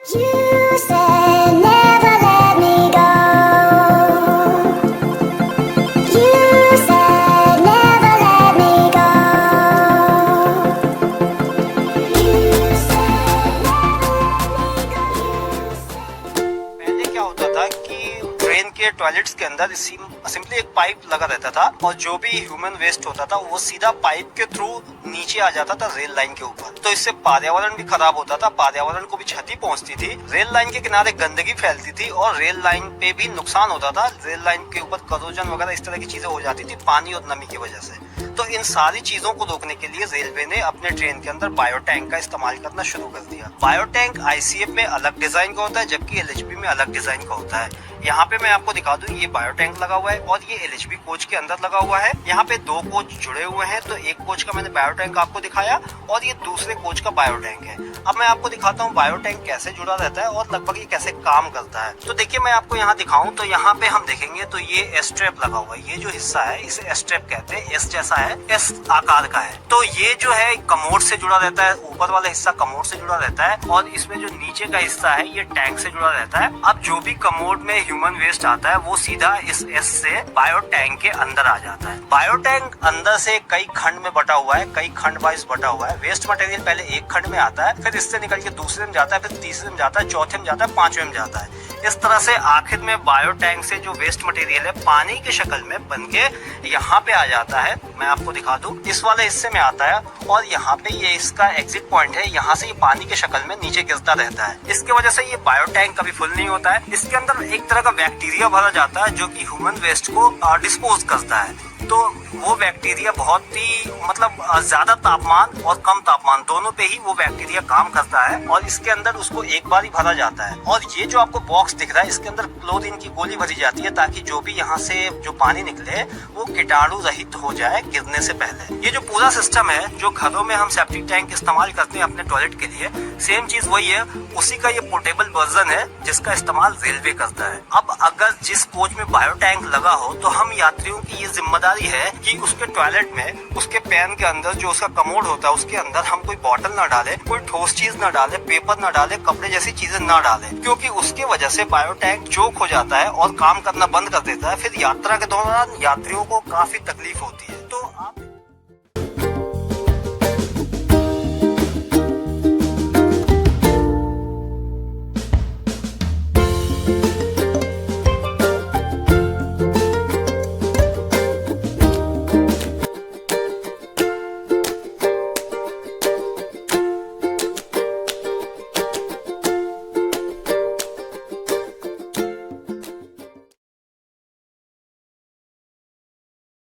You said never let me go. You said never let me go. You said never let me go. पहले क्या होता था कि train के toilets के अंदर सिंपली एक पाइप लगा रहता था और जो भी ह्यूमन वेस्ट होता था वो सीधा पाइप के थ्रू नीचे आ जाता था रेल लाइन के ऊपर। तो इससे पर्यावरण भी खराब होता था, पर्यावरण को भी क्षति पहुंचती थी, रेल लाइन के किनारे गंदगी फैलती थी और रेल लाइन पे भी नुकसान होता था। रेल लाइन के ऊपर करोजन वगैरह इस तरह की चीजें हो जाती थी पानी और नमी की वजह से। तो इन सारी चीजों को रोकने के लिए रेलवे ने अपने ट्रेन के अंदर बायो टैंक का इस्तेमाल करना शुरू कर दिया। बायो टैंक आईसीएफ में अलग डिजाइन का होता है जबकि एलएचबी में अलग डिजाइन का होता है। यहाँ पे मैं आपको दिखा दूं, ये बायो टैंक लगा हुआ है और ये एलएचबी कोच के अंदर लगा हुआ है। यहाँ पे दो कोच जुड़े हुए हैं, तो एक कोच का मैंने बायो टैंक आपको दिखाया और ये दूसरे कोच का बायो टैंक है। अब मैं आपको दिखाता हूँ बायो टैंक कैसे जुड़ा रहता है और लगभग ये कैसे काम करता है। तो देखिए मैं आपको यहाँ दिखाऊं तो यहाँ पे हम देखेंगे तो ये एस ट्रैप लगा हुआ है। ये जो हिस्सा है इसे एस ट्रैप कहते हैं, एस जैसा है, एस आकार का है। तो ये जो है कमोड से जुड़ा रहता है, ऊपर वाला हिस्सा कमोड से जुड़ा रहता है और इसमें जो नीचे का हिस्सा है ये टैंक से जुड़ा रहता है। अब जो भी कमोड में ह्यूमन वेस्ट आता है वो सीधा इस एस से बायो टैंक के अंदर आ जाता है। बायो टैंक अंदर से कई खंड में बटा हुआ है, कई खंड वाइज बटा हुआ है। वेस्ट मटेरियल पहले एक खंड में आता है, फिर इससे निकल के दूसरे में जाता है, फिर तीसरे में जाता है, चौथे में जाता है, पांचवें में जाता है। इस तरह से आखिर में बायो टैंक से जो वेस्ट मटेरियल है पानी की शक्ल में बन के यहाँ पे आ जाता है। मैं आपको दिखा दूं, इस वाले हिस्से में आता है और यहाँ पे ये इसका एग्जिट पॉइंट है। यहाँ से ये पानी की शक्ल में नीचे गिरता रहता है। इसकी वजह से ये बायो टैंक कभी फुल नहीं होता है। इसके अंदर एक तरह का बैक्टीरिया भरा जाता है जो कि ह्यूमन वेस्ट को डिस्पोज करता है। तो वो बैक्टीरिया बहुत ही ज्यादा तापमान और कम तापमान दोनों पे ही वो बैक्टीरिया काम करता है और इसके अंदर उसको एक बार ही भरा जाता है। और ये जो आपको बॉक्स दिख रहा है इसके अंदर क्लोरीन की गोली भरी जाती है ताकि जो भी यहाँ से जो पानी निकले वो कीटाणु रहित हो जाए गिरने से पहले। ये जो पूरा सिस्टम है जो घरों में हम सेप्टिक टैंक इस्तेमाल करते हैं अपने टॉयलेट के लिए, सेम चीज वही है, उसी का ये पोर्टेबल वर्जन है जिसका इस्तेमाल रेलवे करता है। अब अगर जिस कोच में बायो टैंक लगा हो तो हम यात्रियों की ये जिम्मेदारी है कि उसके टॉयलेट में उसके पैन के अंदर जो उसका कमोड होता है उसके अंदर हम कोई बॉटल ना डालें, कोई ठोस चीज ना डालें, पेपर ना डालें, कपड़े जैसी चीजें ना डालें, क्योंकि उसके वजह से बायो टैंक चोक हो जाता है और काम करना बंद कर देता है। फिर यात्रा के दौरान यात्रियों को काफी तकलीफ होती है।